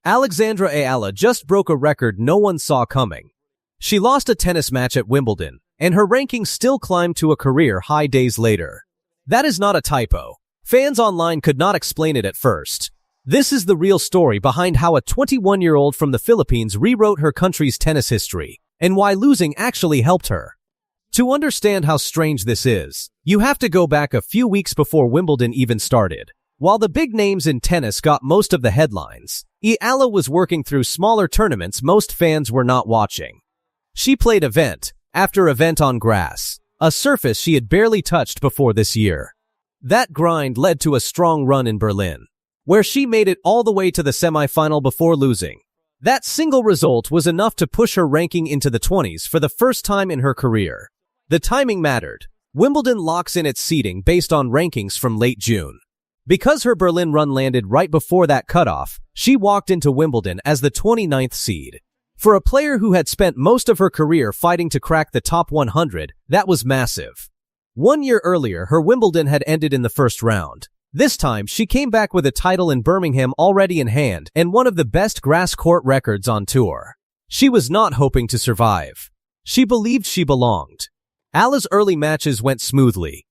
Alexandra Eala just broke a record no one saw coming. She lost a tennis match at Wimbledon, and her ranking still climbed to a career high days later. That is not a typo. Fans online could not explain it at first. This is the real story behind how a 21-year-old from the Philippines rewrote her country's tennis history, and why losing actually helped her. To understand how strange this is, you have to go back a few weeks before Wimbledon even started. While the big names in tennis got most of the headlines, Eala was working through smaller tournaments most fans were not watching. She played event after event on grass, a surface she had barely touched before this year. That grind led to a strong run in Berlin, where she made it all the way to the semifinal before losing. That single result was enough to push her ranking into the 20s for the first time in her career. The timing mattered. Wimbledon locks in its seeding based on rankings from late June. Because her Berlin run landed right before that cutoff, she walked into Wimbledon as the 29th seed. For a player who had spent most of her career fighting to crack the top 100, that was massive. 1 year earlier, her Wimbledon had ended in the first round. This time, she came back with a title in Birmingham already in hand and one of the best grass court records on tour. She was not hoping to survive. She believed she belonged. Eala's early matches went smoothly.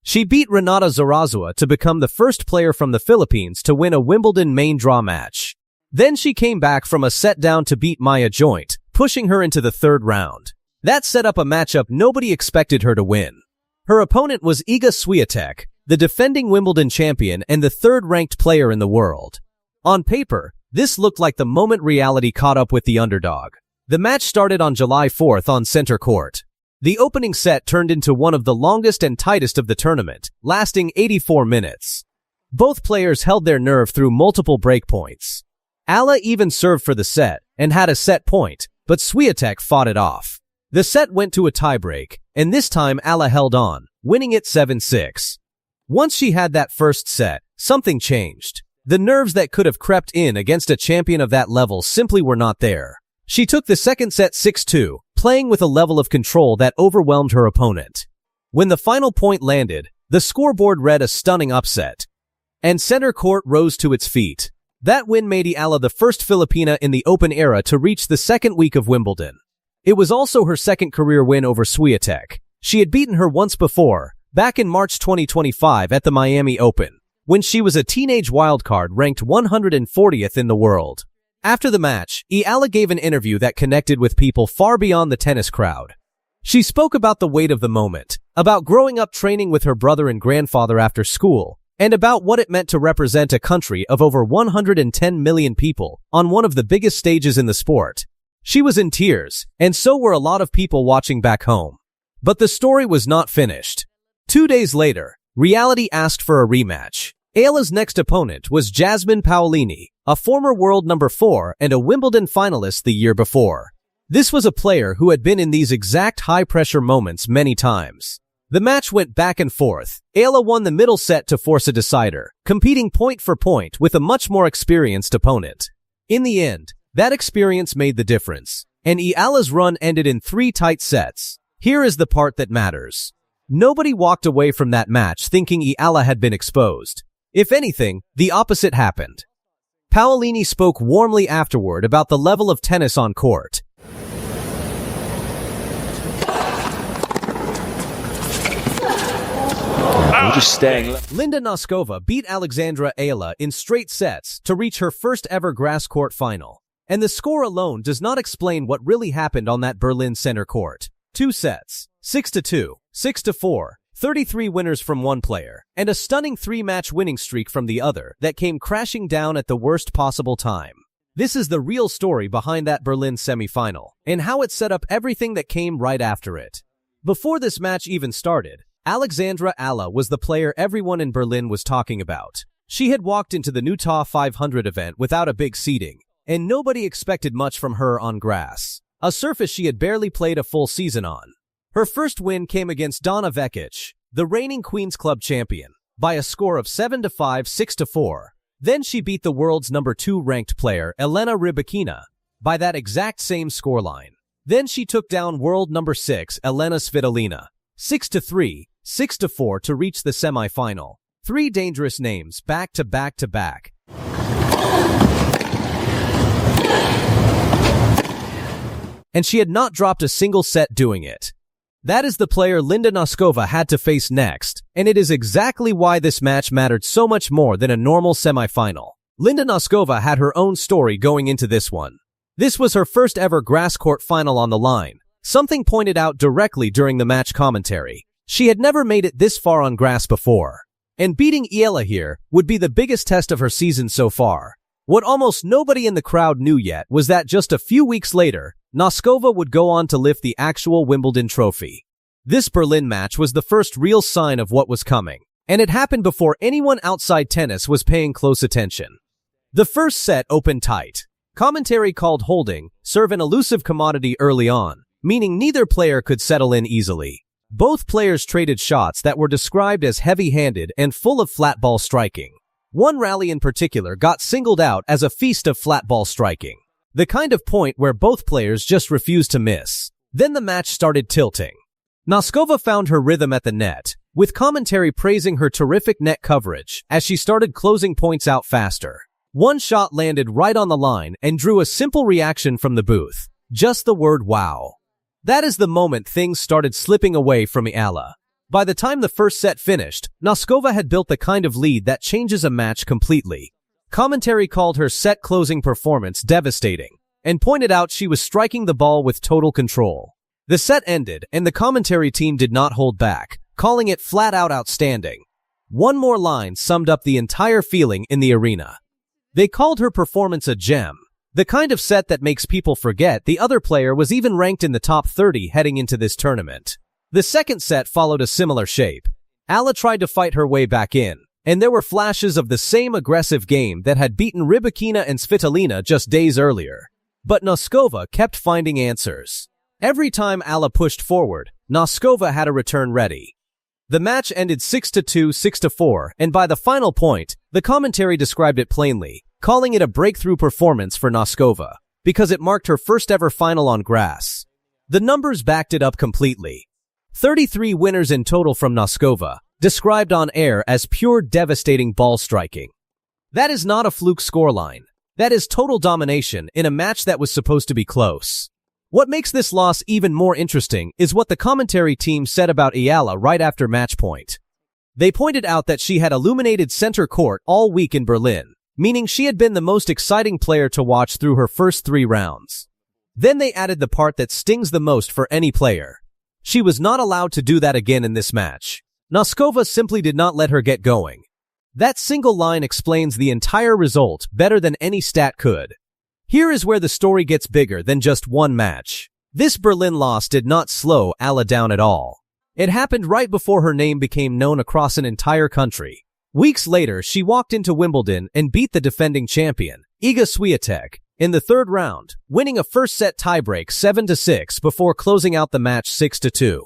She beat Renata Zarazua to become the first player from the Philippines to win a Wimbledon main draw match. Then she came back from a set down to beat Maya Joint, pushing her into the third round. That set up a matchup nobody expected her to win. Her opponent was Iga Swiatek, the defending Wimbledon champion and the third-ranked player in the world. On paper, this looked like the moment reality caught up with the underdog. The match started on July 4th on center court. The opening set turned into one of the longest and tightest of the tournament, lasting 84 minutes. Both players held their nerve through multiple breakpoints. Eala even served for the set and had a set point, but Swiatek fought it off. The set went to a tiebreak, and this time Eala held on, winning it 7-6. Once she had that first set, something changed. The nerves that could have crept in against a champion of that level simply were not there. She took the second set 6-2, playing with a level of control that overwhelmed her opponent. When the final point landed, the scoreboard read a stunning upset, and center court rose to its feet. That win made Eala the first Filipina in the Open era to reach the second week of Wimbledon. It was also her second career win over Swiatek. She had beaten her once before, back in March 2025 at the Miami Open, when she was a teenage wildcard ranked 140th in the world. After the match, Eala gave an interview that connected with people far beyond the tennis crowd. She spoke about the weight of the moment, about growing up training with her brother and grandfather after school, and about what it meant to represent a country of over 110 million people on one of the biggest stages in the sport. She was in tears, and so were a lot of people watching back home. But the story was not finished. 2 days later, reality asked for a rematch. Eala's next opponent was Jasmine Paolini, a former world number 4 and a Wimbledon finalist the year before. This was a player who had been in these exact high-pressure moments many times. The match went back and forth. Eala won the middle set to force a decider, competing point for point with a much more experienced opponent. In the end, that experience made the difference, and Eala's run ended in 3 tight sets. Here is the part that matters. Nobody walked away from that match thinking Eala had been exposed. If anything, the opposite happened. Paolini spoke warmly afterward about the level of tennis on court. Linda Noskova beat Alexandra Eala in straight sets to reach her first ever grass court final. And the score alone does not explain what really happened on that Berlin center court. 2 sets, 6-2, 6-4, 33 winners from one player, and a stunning 3-match winning streak from the other that came crashing down at the worst possible time. This is the real story behind that Berlin semifinal, and how it set up everything that came right after it. Before this match even started, Alexandra Eala was the player everyone in Berlin was talking about. She had walked into the Utah 500 event without a big seeding, and nobody expected much from her on grass, a surface she had barely played a full season on. Her first win came against Donna Vekic, the reigning Queen's Club champion, by a score of 7-5, 6-4. Then she beat the world's number 2 ranked player, Elena Rybakina, by that exact same scoreline. Then she took down world number 6, Elena Svitolina, 6-3, 6-4 to reach the semifinal. 3 dangerous names back to back to back. And she had not dropped a single set doing it. That is the player Linda Noskova had to face next, and it is exactly why this match mattered so much more than a normal semifinal. Linda Noskova had her own story going into this one. This was her first ever grass court final on the line, something pointed out directly during the match commentary. She had never made it this far on grass before, and beating Eala here would be the biggest test of her season so far. What almost nobody in the crowd knew yet was that just a few weeks later, Noskova would go on to lift the actual Wimbledon trophy. This Berlin match was the first real sign of what was coming, and it happened before anyone outside tennis was paying close attention. The first set opened tight. Commentary called holding serve an elusive commodity early on, meaning neither player could settle in easily. Both players traded shots that were described as heavy-handed and full of flat ball striking. One rally in particular got singled out as a feast of flat ball striking, the kind of point where both players just refused to miss. Then the match started tilting. Noskova found her rhythm at the net, with commentary praising her terrific net coverage as she started closing points out faster. One shot landed right on the line and drew a simple reaction from the booth. Just the word wow. That is the moment things started slipping away from Eala. By the time the first set finished, Noskova had built the kind of lead that changes a match completely. Commentary called her set-closing performance devastating and pointed out she was striking the ball with total control. The set ended, and the commentary team did not hold back, calling it flat-out outstanding. One more line summed up the entire feeling in the arena. They called her performance a gem, the kind of set that makes people forget the other player was even ranked in the top 30 heading into this tournament. The second set followed a similar shape. Eala tried to fight her way back in, and there were flashes of the same aggressive game that had beaten Rybakina and Svitolina just days earlier. But Noskova kept finding answers. Every time Eala pushed forward, Noskova had a return ready. The match ended 6-2, 6-4, and by the final point, the commentary described it plainly, calling it a breakthrough performance for Noskova, because it marked her first ever final on grass. The numbers backed it up completely. 33 winners in total from Noskova, described on air as pure devastating ball striking. That is not a fluke scoreline. That is total domination in a match that was supposed to be close. What makes this loss even more interesting is what the commentary team said about Eala right after match point. They pointed out that she had illuminated center court all week in Berlin, meaning she had been the most exciting player to watch through her first 3 rounds. Then they added the part that stings the most for any player. She was not allowed to do that again in this match. Noskova simply did not let her get going. That single line explains the entire result better than any stat could. Here is where the story gets bigger than just one match. This Berlin loss did not slow Eala down at all. It happened right before her name became known across an entire country. Weeks later, she walked into Wimbledon and beat the defending champion, Iga Swiatek, in the 3rd round, winning a first-set tiebreak 7-6 before closing out the match 6-2.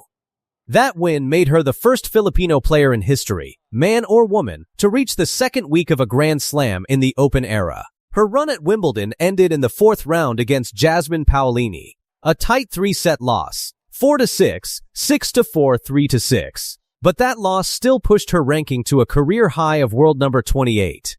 That win made her the first Filipino player in history, man or woman, to reach the 2nd week of a Grand Slam in the Open era. Her run at Wimbledon ended in the 4th round against Jasmine Paolini, a tight 3-set loss, 4-6, 6-4, 3-6. But that loss still pushed her ranking to a career high of world number 28.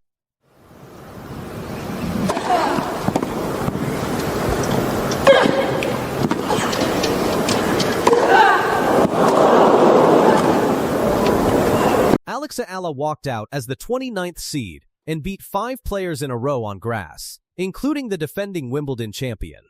Alexandra Eala walked out as the 29th seed and beat 5 players in a row on grass, including the defending Wimbledon champion.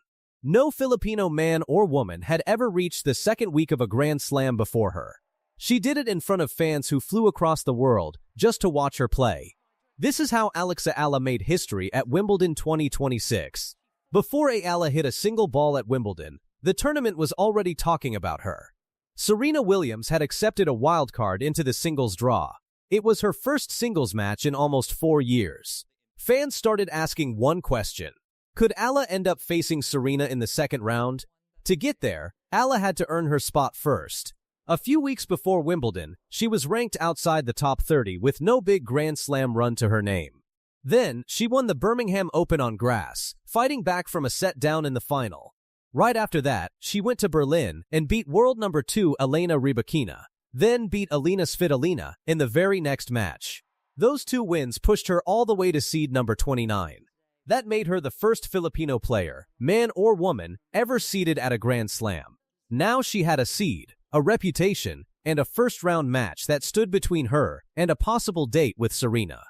No Filipino man or woman had ever reached the 2nd week of a Grand Slam before her. She did it in front of fans who flew across the world just to watch her play. This is how Alexandra Eala made history at Wimbledon 2026. Before Eala hit a single ball at Wimbledon, the tournament was already talking about her. Serena Williams had accepted a wildcard into the singles draw. It was her first singles match in almost 4 years. Fans started asking one question. Could Eala end up facing Serena in the 2nd round? To get there, Eala had to earn her spot first. A few weeks before Wimbledon, she was ranked outside the top 30 with no big Grand Slam run to her name. Then, she won the Birmingham Open on grass, fighting back from a set down in the final. Right after that, she went to Berlin and beat world number 2 Elena Rybakina, then beat Alina Svitolina in the very next match. Those 2 wins pushed her all the way to seed number 29. That made her the first Filipino player, man or woman, ever seeded at a Grand Slam. Now she had a seed, a reputation, and a first-round match that stood between her and a possible date with Serena.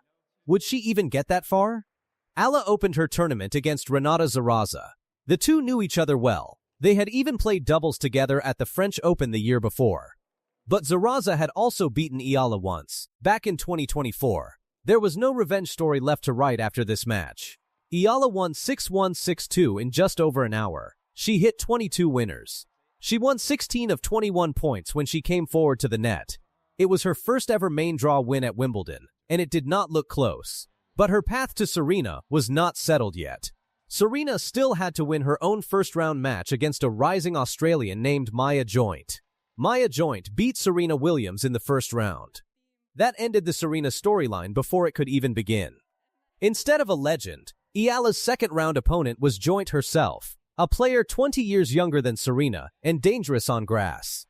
Would she even get that far? Eala opened her tournament against Renata Zaraza. The two knew each other well. They had even played doubles together at the French Open the year before. But Zaraza had also beaten Eala once, back in 2024. There was no revenge story left to write after this match. Eala won 6-1, 6-2 in just over an hour. She hit 22 winners. She won 16 of 21 points when she came forward to the net. It was her first ever main draw win at Wimbledon, and it did not look close. But her path to Serena was not settled yet. Serena still had to win her own first-round match against a rising Australian named Maya Joint. Maya Joint beat Serena Williams in the first round. That ended the Serena storyline before it could even begin. Instead of a legend, Eala's second-round opponent was Joint herself, a player 20 years younger than Serena and dangerous on grass.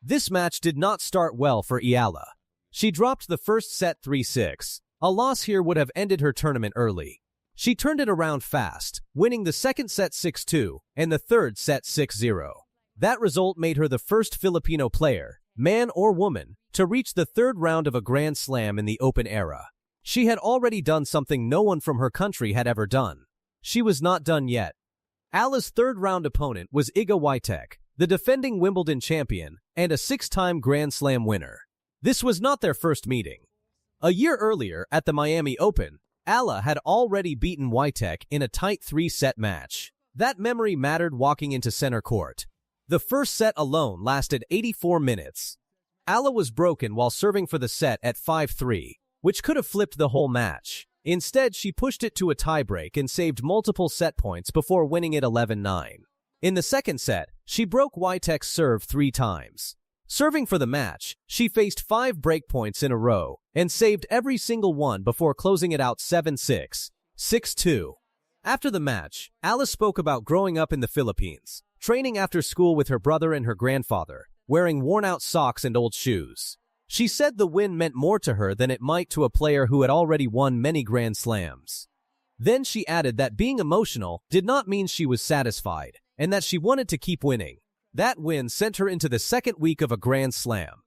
This match did not start well for Eala. She dropped the first set 3-6. A loss here would have ended her tournament early. She turned it around fast, winning the second set 6-2 and the third set 6-0. That result made her the first Filipino player, man or woman, to reach the third round of a Grand Slam in the Open era. She had already done something no one from her country had ever done. She was not done yet. Eala's third-round opponent was Iga Swiatek, the defending Wimbledon champion and a 6-time Grand Slam winner. This was not their first meeting. A year earlier, at the Miami Open, Eala had already beaten Swiatek in a tight 3-set match. That memory mattered walking into center court. The first set alone lasted 84 minutes. Eala was broken while serving for the set at 5-3, which could have flipped the whole match. Instead, she pushed it to a tiebreak and saved multiple set points before winning it 11-9. In the second set, she broke Swiatek's serve 3 times. Serving for the match, she faced 5 breakpoints in a row and saved every single one before closing it out 7-6, 6-2. After the match, Eala spoke about growing up in the Philippines, training after school with her brother and her grandfather, wearing worn-out socks and old shoes. She said the win meant more to her than it might to a player who had already won many Grand Slams. Then she added that being emotional did not mean she was satisfied, and that she wanted to keep winning. That win sent her into the second week of a Grand Slam.